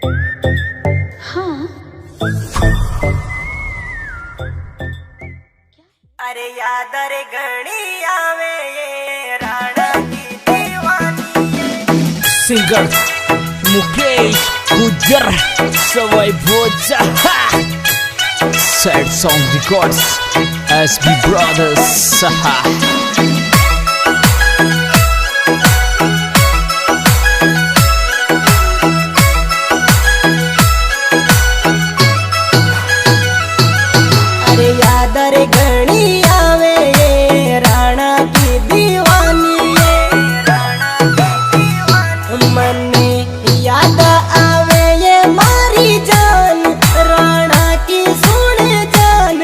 हाँ। अरे याद रे घड़ी आवे ये राणा की दीवानी। Singer Mukesh Gujar Sawai Bhoja sad song records SB brothers. अरे याद रे घड़ी आवे ये राणा की दीवानी, ये राणा की दीवानी। मन्ने याद आवे ये मारी जान, राणा की सुन जान,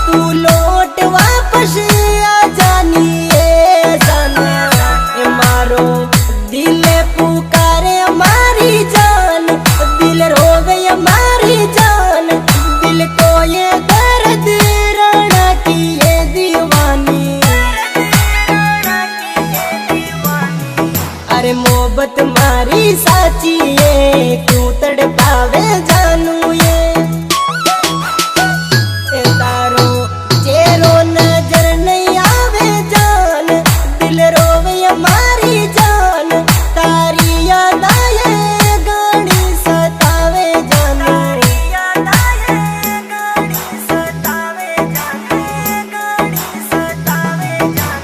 तू लौट वापस आ जानी ये जाना। ये मारो दिल पुकारे मारी जान, दिल रोवे ये मारी जान, दिल को ये दर्द राणा की ये दीवानी। अरे मोहब्बत मारी साची ये क्यों तड़पावे जानू ये तारो चेहरो नजर नहीं आवे जान, दिल रोवे मारी जान, तारी याद आए गाड़ी सतावे जान, याद आए गाड़ी सतावे जान, गाड़ी सतावे जान।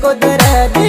को दर्द